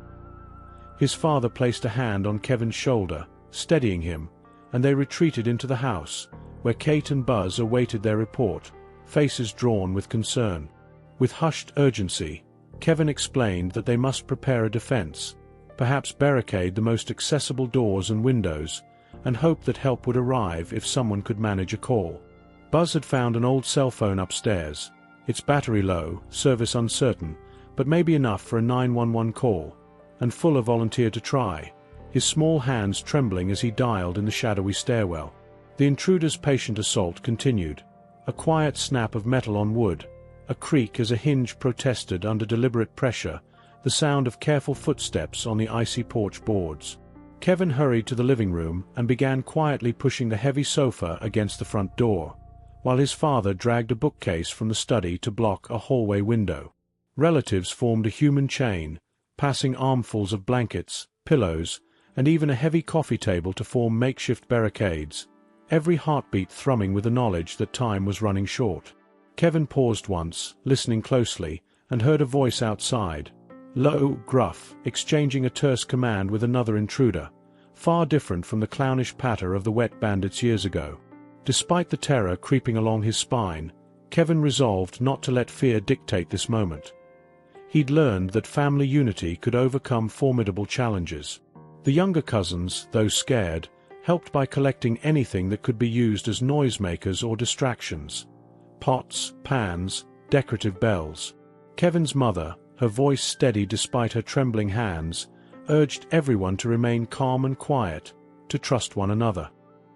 His father placed a hand on Kevin's shoulder, steadying him, and they retreated into the house, where Kate and Buzz awaited their report, faces drawn with concern. With hushed urgency, Kevin explained that they must prepare a defense, perhaps barricade the most accessible doors and windows, and hope that help would arrive if someone could manage a call. Buzz had found an old cell phone upstairs, its battery low, service uncertain, but maybe enough for a 911 call, and Fuller volunteered to try, his small hands trembling as he dialed in the shadowy stairwell. The intruder's patient assault continued. A quiet snap of metal on wood, a creak as a hinge protested under deliberate pressure, the sound of careful footsteps on the icy porch boards. Kevin hurried to the living room and began quietly pushing the heavy sofa against the front door, while his father dragged a bookcase from the study to block a hallway window. Relatives formed a human chain, passing armfuls of blankets, pillows, and even a heavy coffee table to form makeshift barricades, every heartbeat thrumming with the knowledge that time was running short. Kevin paused once, listening closely, and heard a voice outside, low, gruff, exchanging a terse command with another intruder, far different from the clownish patter of the wet bandits years ago. Despite the terror creeping along his spine, Kevin resolved not to let fear dictate this moment. He'd learned that family unity could overcome formidable challenges. The younger cousins, though scared, helped by collecting anything that could be used as noisemakers or distractions. Pots, pans, decorative bells. Kevin's mother, her voice steady despite her trembling hands, urged everyone to remain calm and quiet, to trust one another.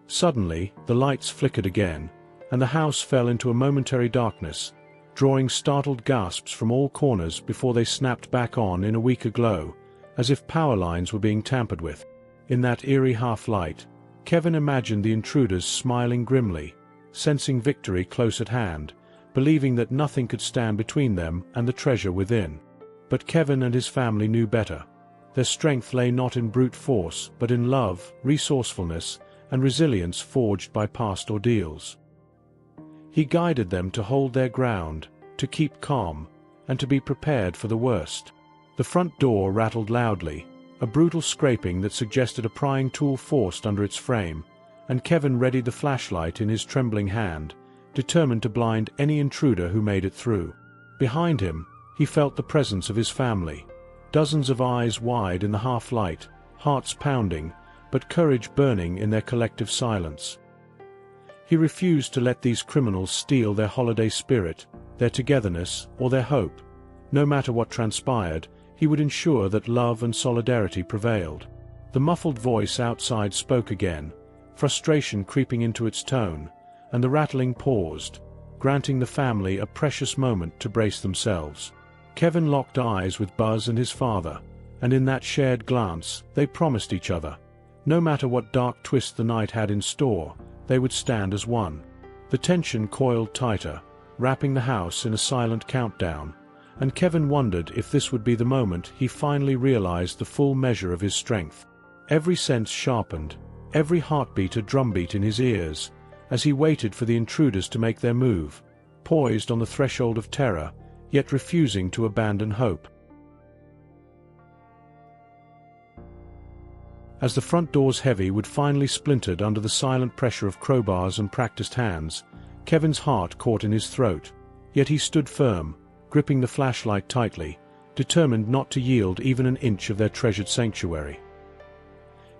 Suddenly, the lights flickered again, and the house fell into a momentary darkness, drawing startled gasps from all corners before they snapped back on in a weaker glow, as if power lines were being tampered with. In that eerie half-light, Kevin imagined the intruders smiling grimly, sensing victory close at hand, believing that nothing could stand between them and the treasure within. But Kevin and his family knew better. Their strength lay not in brute force, but in love, resourcefulness, and resilience forged by past ordeals. He guided them to hold their ground, to keep calm, and to be prepared for the worst. The front door rattled loudly, a brutal scraping that suggested a prying tool forced under its frame, and Kevin readied the flashlight in his trembling hand, determined to blind any intruder who made it through. Behind him, he felt the presence of his family. Dozens of eyes wide in the half-light, hearts pounding, but courage burning in their collective silence. He refused to let these criminals steal their holiday spirit, their togetherness, or their hope. No matter what transpired, he would ensure that love and solidarity prevailed. The muffled voice outside spoke again, frustration creeping into its tone, and the rattling paused, granting the family a precious moment to brace themselves. Kevin locked eyes with Buzz and his father, and in that shared glance, they promised each other, no matter what dark twist the night had in store, they would stand as one. The tension coiled tighter, wrapping the house in a silent countdown, and Kevin wondered if this would be the moment he finally realized the full measure of his strength. Every sense sharpened, every heartbeat a drumbeat in his ears, as he waited for the intruders to make their move, poised on the threshold of terror, yet refusing to abandon hope. As the front door's heavy wood finally splintered under the silent pressure of crowbars and practiced hands, Kevin's heart caught in his throat, yet he stood firm, gripping the flashlight tightly, determined not to yield even an inch of their treasured sanctuary.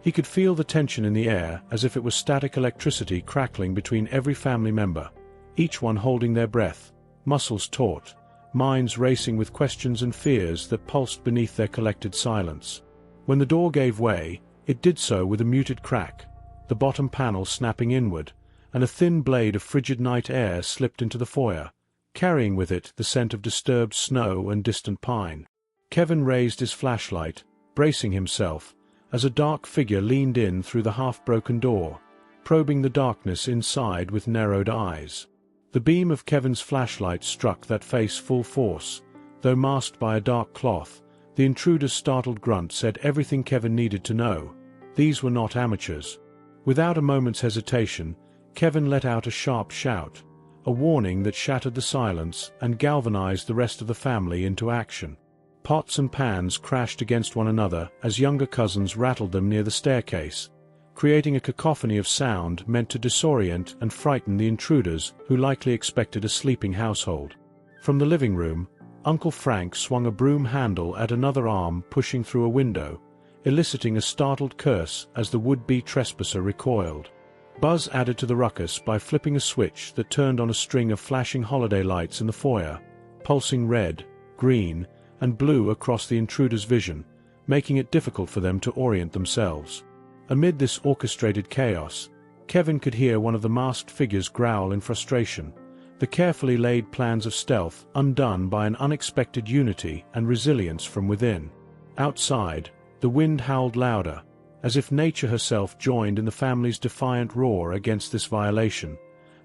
He could feel the tension in the air as if it was static electricity crackling between every family member, each one holding their breath, muscles taut, minds racing with questions and fears that pulsed beneath their collected silence. When the door gave way, it did so with a muted crack, the bottom panel snapping inward, and a thin blade of frigid night air slipped into the foyer, carrying with it the scent of disturbed snow and distant pine. Kevin raised his flashlight, bracing himself, as a dark figure leaned in through the half-broken door, probing the darkness inside with narrowed eyes. The beam of Kevin's flashlight struck that face full force, though masked by a dark cloth. The intruder's startled grunt said everything Kevin needed to know. These were not amateurs. Without a moment's hesitation, Kevin let out a sharp shout, a warning that shattered the silence and galvanized the rest of the family into action. Pots and pans crashed against one another as younger cousins rattled them near the staircase, creating a cacophony of sound meant to disorient and frighten the intruders who likely expected a sleeping household. From the living room, Uncle Frank swung a broom handle at another arm pushing through a window, eliciting a startled curse as the would-be trespasser recoiled. Buzz added to the ruckus by flipping a switch that turned on a string of flashing holiday lights in the foyer, pulsing red, green, and blue across the intruder's vision, making it difficult for them to orient themselves. Amid this orchestrated chaos, Kevin could hear one of the masked figures growl in frustration, the carefully laid plans of stealth undone by an unexpected unity and resilience from within. Outside, the wind howled louder, as if nature herself joined in the family's defiant roar against this violation,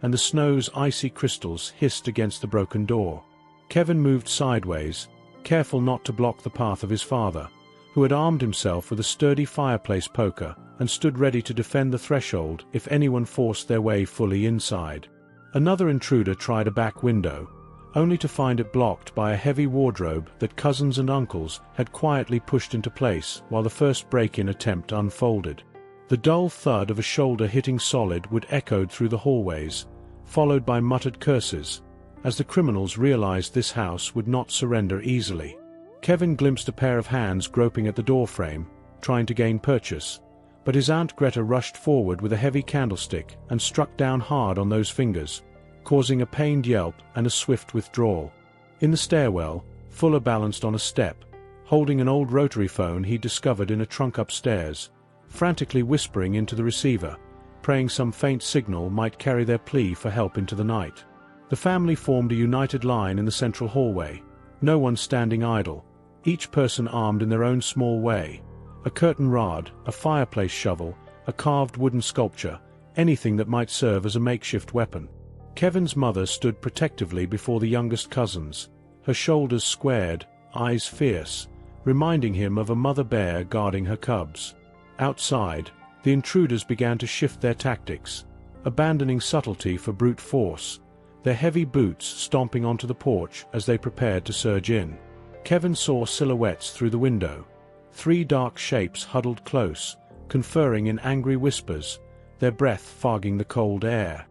and the snow's icy crystals hissed against the broken door. Kevin moved sideways, careful not to block the path of his father, who had armed himself with a sturdy fireplace poker and stood ready to defend the threshold if anyone forced their way fully inside. Another intruder tried a back window, only to find it blocked by a heavy wardrobe that cousins and uncles had quietly pushed into place while the first break-in attempt unfolded. The dull thud of a shoulder hitting solid wood echoed through the hallways, followed by muttered curses, as the criminals realized this house would not surrender easily. Kevin glimpsed a pair of hands groping at the doorframe, trying to gain purchase, but his Aunt Greta rushed forward with a heavy candlestick and struck down hard on those fingers, causing a pained yelp and a swift withdrawal. In the stairwell, Fuller balanced on a step, holding an old rotary phone he discovered in a trunk upstairs, frantically whispering into the receiver, praying some faint signal might carry their plea for help into the night. The family formed a united line in the central hallway, no one standing idle, each person armed in their own small way. A curtain rod, a fireplace shovel, a carved wooden sculpture, anything that might serve as a makeshift weapon. Kevin's mother stood protectively before the youngest cousins, her shoulders squared, eyes fierce, reminding him of a mother bear guarding her cubs. Outside, the intruders began to shift their tactics, abandoning subtlety for brute force, their heavy boots stomping onto the porch as they prepared to surge in. Kevin saw silhouettes through the window, 3 dark shapes huddled close, conferring in angry whispers, their breath fogging the cold air.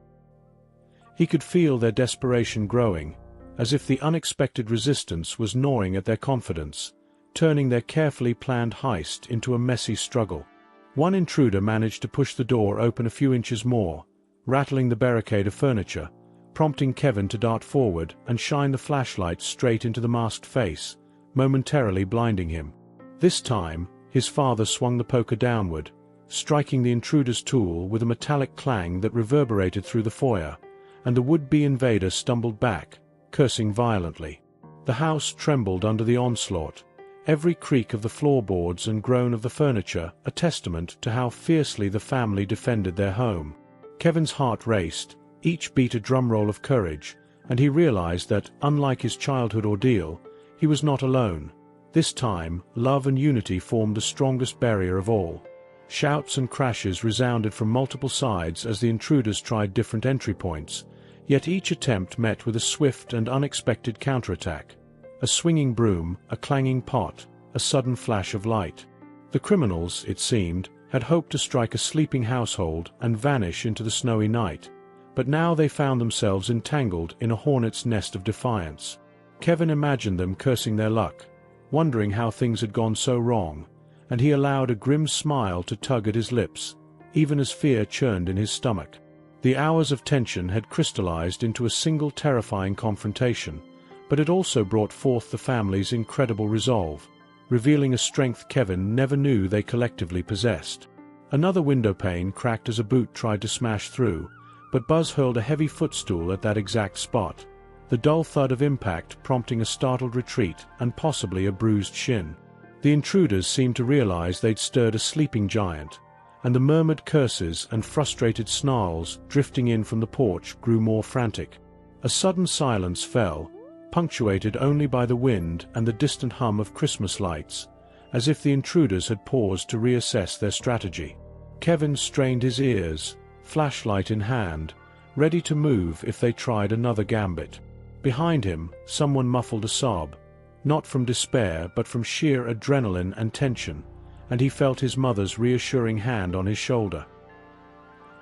He could feel their desperation growing, as if the unexpected resistance was gnawing at their confidence, turning their carefully planned heist into a messy struggle. One intruder managed to push the door open a few inches more, rattling the barricade of furniture, prompting Kevin to dart forward and shine the flashlight straight into the masked face, momentarily blinding him. This time, his father swung the poker downward, striking the intruder's tool with a metallic clang that reverberated through the foyer, and the would-be invader stumbled back, cursing violently. The house trembled under the onslaught, every creak of the floorboards and groan of the furniture a testament to how fiercely the family defended their home. Kevin's heart raced, each beat a drumroll of courage, and he realized that, unlike his childhood ordeal, he was not alone. This time, love and unity formed the strongest barrier of all. Shouts and crashes resounded from multiple sides as the intruders tried different entry points, yet each attempt met with a swift and unexpected counterattack. A swinging broom, a clanging pot, a sudden flash of light. The criminals, it seemed, had hoped to strike a sleeping household and vanish into the snowy night, but now they found themselves entangled in a hornet's nest of defiance. Kevin imagined them cursing their luck, wondering how things had gone so wrong, and he allowed a grim smile to tug at his lips, even as fear churned in his stomach. The hours of tension had crystallized into a single terrifying confrontation, but it also brought forth the family's incredible resolve, revealing a strength Kevin never knew they collectively possessed. Another window pane cracked as a boot tried to smash through, but Buzz hurled a heavy footstool at that exact spot, the dull thud of impact prompting a startled retreat and possibly a bruised shin. The intruders seemed to realize they'd stirred a sleeping giant, and the murmured curses and frustrated snarls drifting in from the porch grew more frantic. A sudden silence fell, punctuated only by the wind and the distant hum of Christmas lights, as if the intruders had paused to reassess their strategy. Kevin strained his ears, flashlight in hand, ready to move if they tried another gambit. Behind him, someone muffled a sob, not from despair but from sheer adrenaline and tension, and he felt his mother's reassuring hand on his shoulder.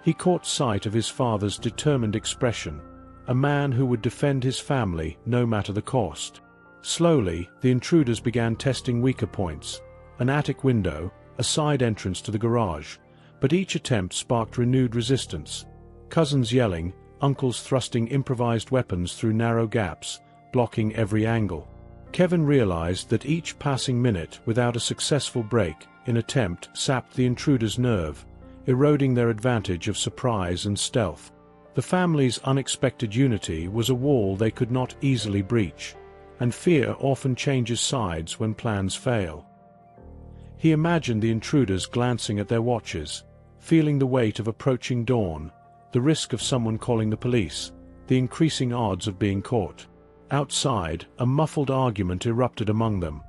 He caught sight of his father's determined expression, a man who would defend his family no matter the cost. Slowly, the intruders began testing weaker points, an attic window, a side entrance to the garage, but each attempt sparked renewed resistance, cousins yelling, uncles thrusting improvised weapons through narrow gaps, blocking every angle. Kevin realized that each passing minute without a successful break-in attempt sapped the intruders' nerve, eroding their advantage of surprise and stealth. The family's unexpected unity was a wall they could not easily breach, and fear often changes sides when plans fail. He imagined the intruders glancing at their watches, feeling the weight of approaching dawn, the risk of someone calling the police, the increasing odds of being caught. Outside, a muffled argument erupted among them,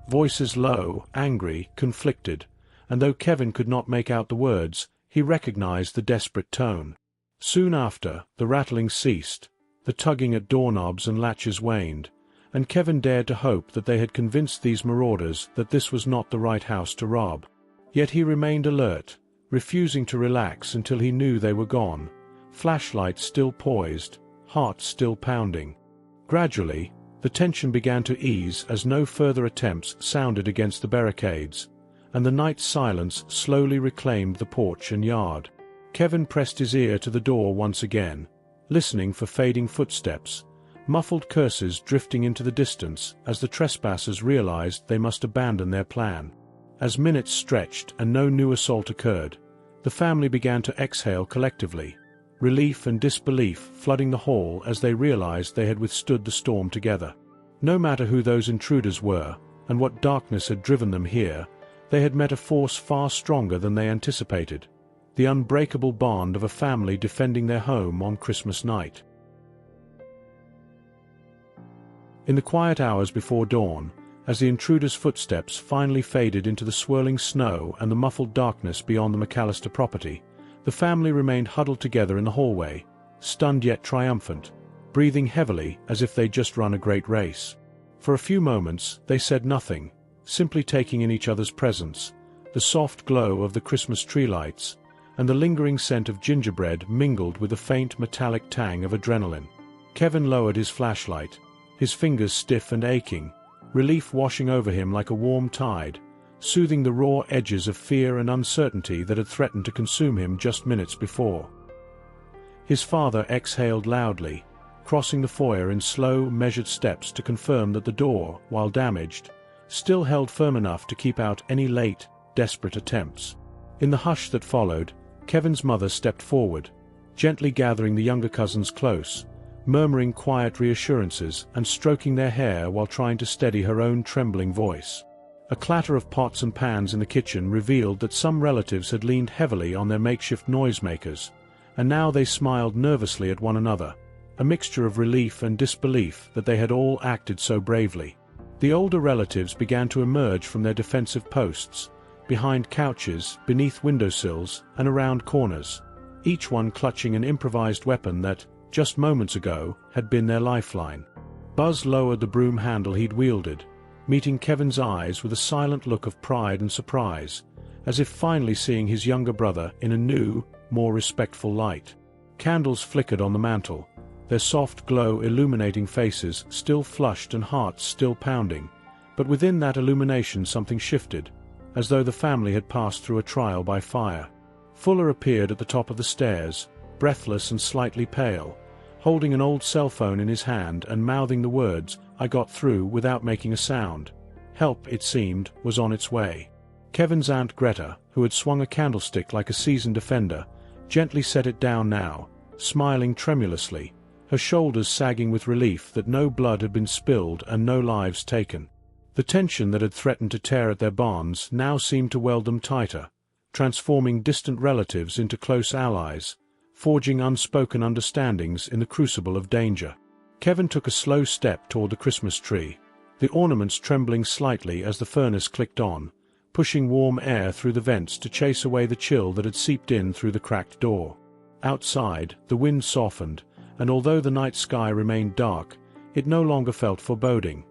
voices low, angry, conflicted, and though Kevin could not make out the words, he recognized the desperate tone. Soon after, the rattling ceased, the tugging at doorknobs and latches waned, and Kevin dared to hope that they had convinced these marauders that this was not the right house to rob. Yet he remained alert, refusing to relax until he knew they were gone, flashlight still poised, heart still pounding. Gradually, the tension began to ease as no further attempts sounded against the barricades, and the night's silence slowly reclaimed the porch and yard. Kevin pressed his ear to the door once again, listening for fading footsteps, muffled curses drifting into the distance as the trespassers realized they must abandon their plan. As minutes stretched and no new assault occurred, the family began to exhale collectively, relief and disbelief flooding the hall as they realized they had withstood the storm together. No matter who those intruders were, and what darkness had driven them here, they had met a force far stronger than they anticipated, the unbreakable bond of a family defending their home on Christmas night. In the quiet hours before dawn, as the intruders' footsteps finally faded into the swirling snow and the muffled darkness beyond the McCallister property, the family remained huddled together in the hallway, stunned yet triumphant, breathing heavily as if they'd just run a great race. For a few moments, they said nothing, simply taking in each other's presence, the soft glow of the Christmas tree lights, and the lingering scent of gingerbread mingled with the faint metallic tang of adrenaline. Kevin lowered his flashlight, his fingers stiff and aching, relief washing over him like a warm tide, soothing the raw edges of fear and uncertainty that had threatened to consume him just minutes before. His father exhaled loudly, crossing the foyer in slow, measured steps to confirm that the door, while damaged, still held firm enough to keep out any late, desperate attempts. In the hush that followed, Kevin's mother stepped forward, gently gathering the younger cousins close, murmuring quiet reassurances and stroking their hair while trying to steady her own trembling voice. A clatter of pots and pans in the kitchen revealed that some relatives had leaned heavily on their makeshift noisemakers, and now they smiled nervously at one another, a mixture of relief and disbelief that they had all acted so bravely. The older relatives began to emerge from their defensive posts, behind couches, beneath windowsills, and around corners, each one clutching an improvised weapon that, just moments ago, had been their lifeline. Buzz lowered the broom handle he'd wielded, meeting Kevin's eyes with a silent look of pride and surprise, as if finally seeing his younger brother in a new, more respectful light. Candles flickered on the mantel, their soft glow illuminating faces still flushed and hearts still pounding, but within that illumination something shifted, as though the family had passed through a trial by fire. Fuller appeared at the top of the stairs, breathless and slightly pale, holding an old cell phone in his hand and mouthing the words, "I got through," without making a sound. Help, it seemed, was on its way. Kevin's Aunt Greta, who had swung a candlestick like a seasoned defender, gently set it down now, smiling tremulously, her shoulders sagging with relief that no blood had been spilled and no lives taken. The tension that had threatened to tear at their bonds now seemed to weld them tighter, transforming distant relatives into close allies, forging unspoken understandings in the crucible of danger. Kevin took a slow step toward the Christmas tree, the ornaments trembling slightly as the furnace clicked on, pushing warm air through the vents to chase away the chill that had seeped in through the cracked door. Outside, the wind softened, and although the night sky remained dark, it no longer felt foreboding.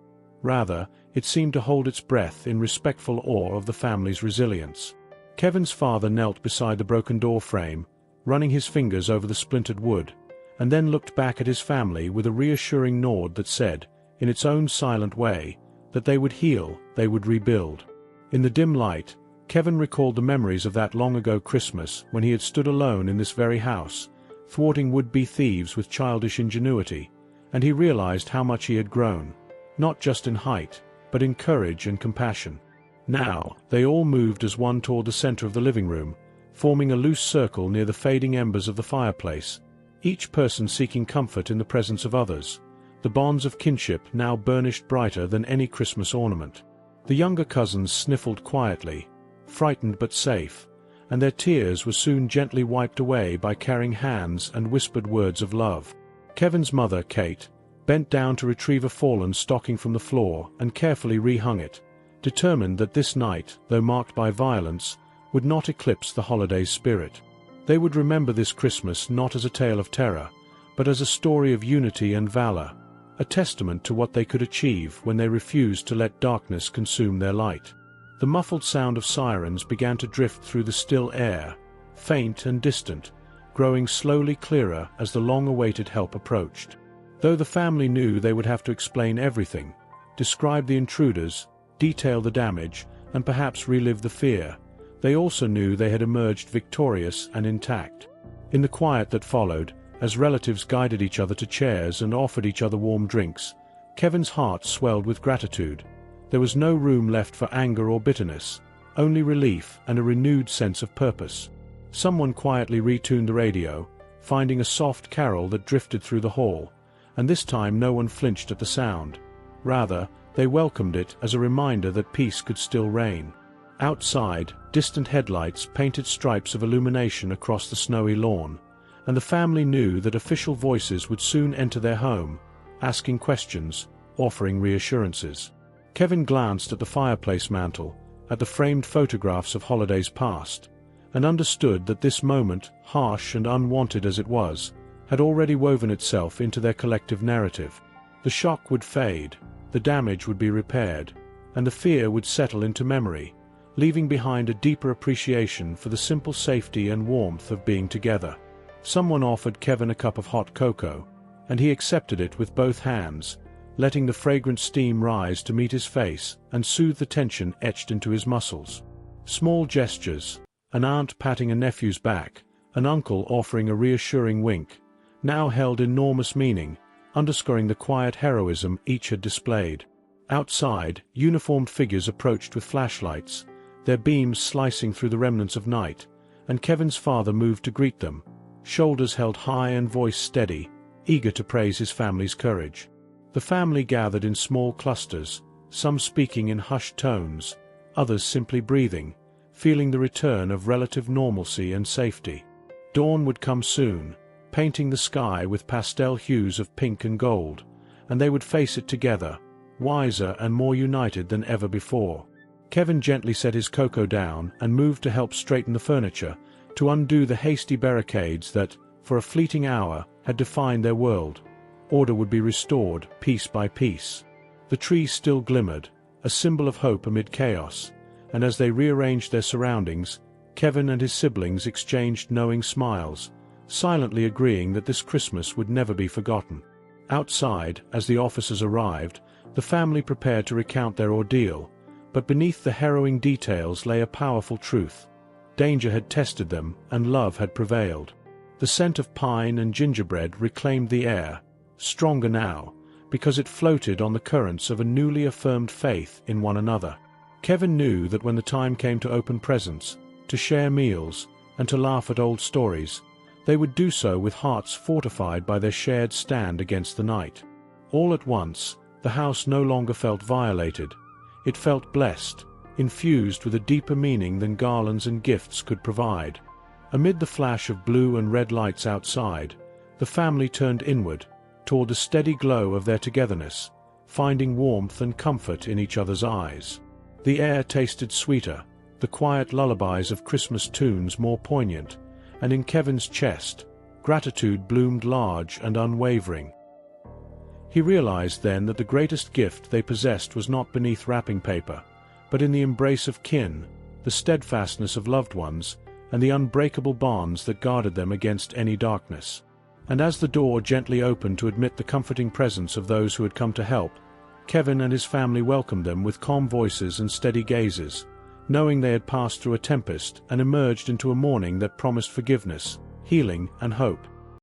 Rather, it seemed to hold its breath in respectful awe of the family's resilience. Kevin's father knelt beside the broken door frame, running his fingers over the splintered wood, and then looked back at his family with a reassuring nod that said, in its own silent way, that they would heal, they would rebuild. In the dim light, Kevin recalled the memories of that long-ago Christmas when he had stood alone in this very house, thwarting would-be thieves with childish ingenuity, and he realized how much he had grown, not just in height, but in courage and compassion. Now, they all moved as one toward the center of the living room, forming a loose circle near the fading embers of the fireplace, each person seeking comfort in the presence of others, the bonds of kinship now burnished brighter than any Christmas ornament. The younger cousins sniffled quietly, frightened but safe, and their tears were soon gently wiped away by caring hands and whispered words of love. Kevin's mother, Kate, bent down to retrieve a fallen stocking from the floor and carefully rehung it, determined that this night, though marked by violence, would not eclipse the holiday's spirit. They would remember this Christmas not as a tale of terror, but as a story of unity and valor, a testament to what they could achieve when they refused to let darkness consume their light. The muffled sound of sirens began to drift through the still air, faint and distant, growing slowly clearer as the long-awaited help approached. Though the family knew they would have to explain everything, describe the intruders, detail the damage, and perhaps relive the fear, they also knew they had emerged victorious and intact. In the quiet that followed, as relatives guided each other to chairs and offered each other warm drinks, Kevin's heart swelled with gratitude. There was no room left for anger or bitterness, only relief and a renewed sense of purpose. Someone quietly retuned the radio, finding a soft carol that drifted through the hall, and this time no one flinched at the sound. Rather, they welcomed it as a reminder that peace could still reign. Outside, distant headlights painted stripes of illumination across the snowy lawn, and the family knew that official voices would soon enter their home, asking questions, offering reassurances. Kevin glanced at the fireplace mantel, at the framed photographs of holidays past, and understood that this moment, harsh and unwanted as it was, had already woven itself into their collective narrative. The shock would fade, the damage would be repaired, and the fear would settle into memory, leaving behind a deeper appreciation for the simple safety and warmth of being together. Someone offered Kevin a cup of hot cocoa, and he accepted it with both hands, letting the fragrant steam rise to meet his face and soothe the tension etched into his muscles. Small gestures, an aunt patting a nephew's back, an uncle offering a reassuring wink, now held enormous meaning, underscoring the quiet heroism each had displayed. Outside, uniformed figures approached with flashlights, their beams slicing through the remnants of night, and Kevin's father moved to greet them, shoulders held high and voice steady, eager to praise his family's courage. The family gathered in small clusters, some speaking in hushed tones, others simply breathing, feeling the return of relative normalcy and safety. Dawn would come soon, painting the sky with pastel hues of pink and gold, and they would face it together, wiser and more united than ever before. Kevin gently set his cocoa down and moved to help straighten the furniture, to undo the hasty barricades that, for a fleeting hour, had defined their world. Order would be restored, piece by piece. The tree still glimmered, a symbol of hope amid chaos, and as they rearranged their surroundings, Kevin and his siblings exchanged knowing smiles, silently agreeing that this Christmas would never be forgotten. Outside, as the officers arrived, the family prepared to recount their ordeal, but beneath the harrowing details lay a powerful truth. Danger had tested them, and love had prevailed. The scent of pine and gingerbread reclaimed the air, stronger now, because it floated on the currents of a newly affirmed faith in one another. Kevin knew that when the time came to open presents, to share meals, and to laugh at old stories, they would do so with hearts fortified by their shared stand against the night. All at once, the house no longer felt violated. It felt blessed, infused with a deeper meaning than garlands and gifts could provide. Amid the flash of blue and red lights outside, the family turned inward, toward the steady glow of their togetherness, finding warmth and comfort in each other's eyes. The air tasted sweeter, the quiet lullabies of Christmas tunes more poignant, and in Kevin's chest, gratitude bloomed large and unwavering. He realized then that the greatest gift they possessed was not beneath wrapping paper, but in the embrace of kin, the steadfastness of loved ones, and the unbreakable bonds that guarded them against any darkness. And as the door gently opened to admit the comforting presence of those who had come to help, Kevin and his family welcomed them with calm voices and steady gazes, knowing they had passed through a tempest and emerged into a morning that promised forgiveness, healing, and hope.